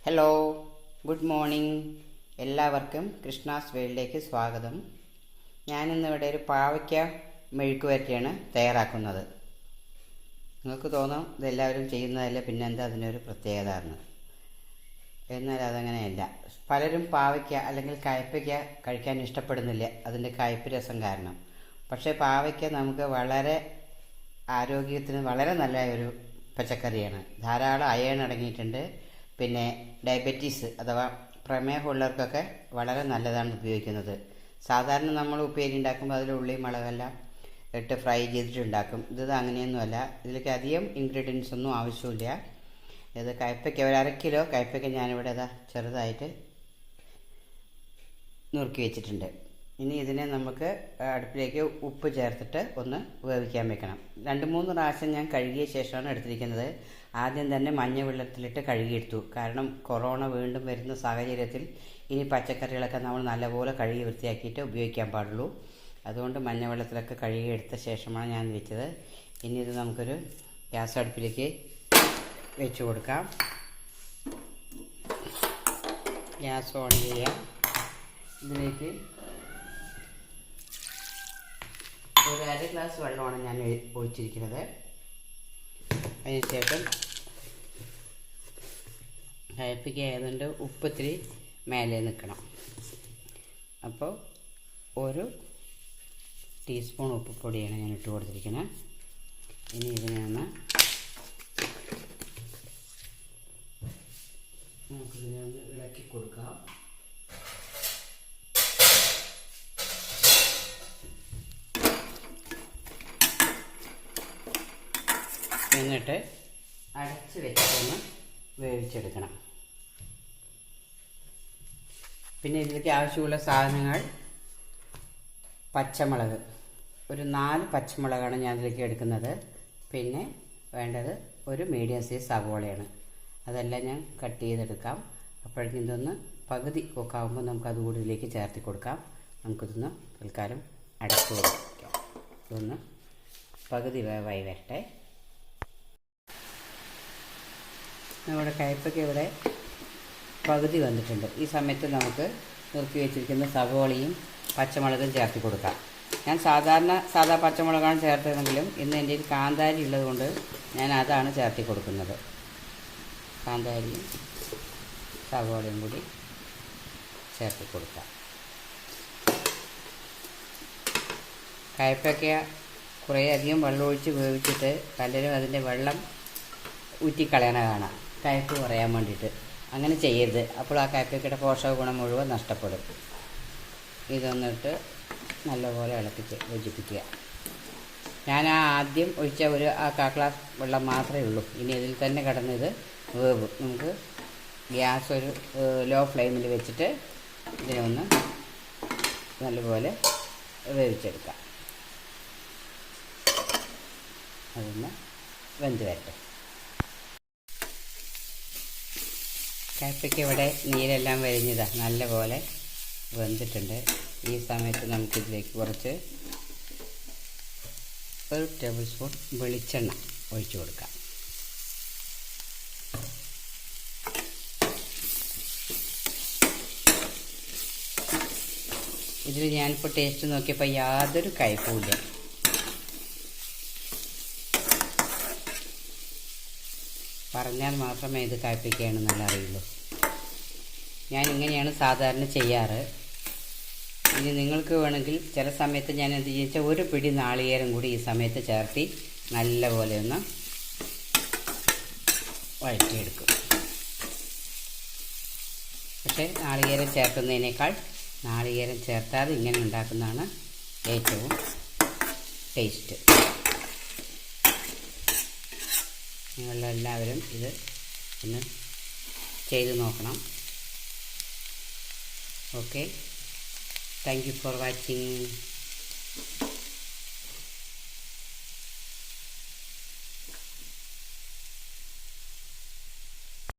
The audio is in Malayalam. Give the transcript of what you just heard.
Hello, good morning. എല്ലാവർക്കും കൃഷ്ണാസ് വേൾഡിലേക്ക് സ്വാഗതം. ഞാനിന്നിവിടെ ഒരു പാവയ്ക്ക മെഴുക്ക് വരട്ടിയാണ് തയ്യാറാക്കുന്നത്. നിങ്ങൾക്ക് തോന്നാം ഇതെല്ലാവരും ചെയ്യുന്നതല്ല, പിന്നെ എന്താ അതിനൊരു പ്രത്യേകത എന്ന്. എന്നാൽ അതങ്ങനെയല്ല. പലരും പാവയ്ക്ക അല്ലെങ്കിൽ കയ്പ്പയ്ക്ക കഴിക്കാൻ ഇഷ്ടപ്പെടുന്നില്ല, അതിൻ്റെ കയ്പ്പ് രസം കാരണം. പക്ഷേ പാവയ്ക്ക നമുക്ക് വളരെ ആരോഗ്യത്തിന് വളരെ നല്ല ഒരു പച്ചക്കറിയാണ്. ധാരാളം അയൺ അടങ്ങിയിട്ടുണ്ട്. പിന്നെ ഡയബറ്റീസ് അഥവാ പ്രമേഹമുള്ളവർക്കൊക്കെ വളരെ നല്ലതാണ് ഉപയോഗിക്കുന്നത്. സാധാരണ നമ്മൾ ഉപ്പേരി ഉണ്ടാക്കുമ്പോൾ അതിൽ ഉള്ളി മുളകെല്ലാം ഇട്ട് ഫ്രൈ ചെയ്തിട്ടുണ്ടാക്കും. ഇത് അങ്ങനെയൊന്നുമല്ല. ഇതിലേക്ക് അധികം ഇൻഗ്രീഡിയൻസ് ഒന്നും ആവശ്യമില്ല. ഇത് കയ്പ്പയ്ക്ക ഒരു 1/2 കിലോ കയ്പ്പയ്ക്ക ഞാനിവിടെ ചെറുതായിട്ട് നുറുക്കി വെച്ചിട്ടുണ്ട്. ഇനി ഇതിനെ നമുക്ക് അടുപ്പിലേക്ക് ഉപ്പ് ചേർത്തിട്ട് ഒന്ന് വേവിക്കാൻ വെക്കണം. 2-3 പ്രാവശ്യം ഞാൻ കഴുകിയ ശേഷമാണ് എടുത്തിരിക്കുന്നത്. ആദ്യം തന്നെ മഞ്ഞ വെള്ളത്തിലിട്ട് കഴുകിയെടുത്തു. കാരണം കൊറോണ വീണ്ടും വരുന്ന സാഹചര്യത്തിൽ ഇനി പച്ചക്കറികളൊക്കെ നമ്മൾ നല്ലപോലെ കഴുകി വൃത്തിയാക്കിയിട്ട് ഉപയോഗിക്കാൻ പാടുള്ളൂ. അതുകൊണ്ട് മഞ്ഞ വെള്ളത്തിലൊക്കെ കഴുകിയെടുത്ത ശേഷമാണ് ഞാൻ വെച്ചത്. ഇനി ഇത് നമുക്കൊരു ഗ്യാസ് അടുപ്പിലേക്ക് വെച്ച് കൊടുക്കാം. ഗ്യാസ് ഓൺ ചെയ്യാം. ഇതിലേക്ക് ഒരു 1/2 ഗ്ലാസ് വെള്ളമാണ് ഞാൻ ഒഴിച്ചിരിക്കുന്നത്. അതിനുശേഷം കയ്പ്പയ്ക്ക ആയതുകൊണ്ട് ഉപ്പ് ഇത്തിരി മേലെ നിൽക്കണം. അപ്പോൾ 1 ടീസ്പൂൺ ഉപ്പുപൊടിയാണ് ഞാൻ ഇട്ട് കൊടുത്തിരിക്കുന്നത്. ഇനി ഇതിനെ നമുക്കിതിനെ ഒന്ന് ഇളക്കി കൊടുക്കാം. എന്നിട്ട് അടച്ച് വെച്ചൊന്ന് വേവിച്ചെടുക്കണം. പിന്നെ ഇതിലേക്ക് ആവശ്യമുള്ള സാധനങ്ങൾ: പച്ചമുളക്, ഒരു 4 പച്ചമുളകാണ് ഞാൻ ഇതിലേക്ക് എടുക്കുന്നത്. പിന്നെ വേണ്ടത് ഒരു മീഡിയം സൈസ് സവോളയാണ്. അതെല്ലാം ഞാൻ കട്ട് ചെയ്തെടുക്കാം. അപ്പോഴേക്കും ഇതൊന്ന് പകുതി കുക്കാവുമ്പോൾ നമുക്ക് അതുകൂടി ഇതിലേക്ക് ചേർത്തി കൊടുക്കാം. നമുക്കിതൊന്ന് തൽക്കാലം അടച്ച് കൊടുക്കാം. ഇതൊന്ന് പകുതി വേവായി വരട്ടെ. നമ്മുടെ കയ്പ്പയ്ക്ക ഇവിടെ പകുതി വന്നിട്ടുണ്ട്. ഈ സമയത്ത് നമുക്ക് നുറുക്കി വെച്ചിരിക്കുന്ന സവോളയും പച്ചമുളകും ചേർത്ത് കൊടുക്കാം. ഞാൻ സാധാ പച്ചമുളകാണ് ചേർത്തതെങ്കിലും ഇന്ന് എൻ്റെ കയ്യിൽ കാന്താരി ഉള്ളതുകൊണ്ട് ഞാൻ അതാണ് ചേർത്തി കൊടുക്കുന്നത്. കാന്താരിയും സവോളയും കൂടി ചേർത്ത് കൊടുക്കാം. കയ്പ്പയ്ക്ക കുറേ അധികം വെള്ളമൊഴിച്ച് വേവിച്ചിട്ട് പലരും അതിൻ്റെ വെള്ളം ഊറ്റിക്കളയണ കാണാം, കയ്പ്പ് കുറയാൻ വേണ്ടിയിട്ട്. അങ്ങനെ ചെയ്യരുത്. അപ്പോൾ ആ കയ്പ്പയ്ക്കയുടെ പോഷക ഗുണം മുഴുവൻ നഷ്ടപ്പെടും. ഇതൊന്നിട്ട് നല്ലപോലെ ഇളക്കി യോജിപ്പിക്കുക. ഞാൻ ആദ്യം ഒഴിച്ച ഒരു 1/4 ഗ്ലാസ് വെള്ളം മാത്രമേ ഉള്ളൂ. ഇനി ഇതിൽ തന്നെ കിടന്നത് വേവും. നമുക്ക് ഗ്യാസ് ഒരു ലോ ഫ്ലെയിമിൽ വെച്ചിട്ട് ഇതിനെ ഒന്ന് നല്ലപോലെ വേവിച്ചെടുക്കാം. അതൊന്ന് വെന്ത് വരട്ടെ. കയ്പ്പയ്ക്ക് ഇവിടെ നീരെല്ലാം വലിഞ്ഞതാണ്, നല്ലപോലെ വെന്തിട്ടുണ്ട്. ഈ സമയത്ത് നമുക്കിതിലേക്ക് കുറച്ച് 1 ടേബിൾ സ്പൂൺ വെളിച്ചെണ്ണ ഒഴിച്ചു കൊടുക്കാം. ഇതിൽ ഞാനിപ്പോൾ ടേസ്റ്റ് നോക്കിയപ്പോൾ യാതൊരു കയ്പുമില്ല. പറഞ്ഞാൽ മാത്രമേ ഇത് കയ്പ്പയ്ക്കയാണെന്നല്ല അറിയുള്ളൂ. ഞാനിങ്ങനെയാണ് സാധാരണ ചെയ്യാറ്. ഇനി നിങ്ങൾക്ക് വേണമെങ്കിൽ ചില സമയത്ത് ഞാൻ എന്ത് ചെയ്യുക, 1 പിടി നാളികേരം കൂടി ഈ സമയത്ത് ചേർത്തി നല്ലപോലെ ഒന്ന് വഴറ്റിയെടുക്കും. പക്ഷേ നാളികേരം ചേർക്കുന്നതിനേക്കാൾ നാളികേരം ചേർത്താതെ ഇങ്ങനെ ഉണ്ടാക്കുന്നതാണ് ഏറ്റവും ടേസ്റ്റ്. നിങ്ങളെല്ലാവരും ഇത് ഒന്ന് ചെയ്ത് നോക്കണം. Okay, thank you for watching.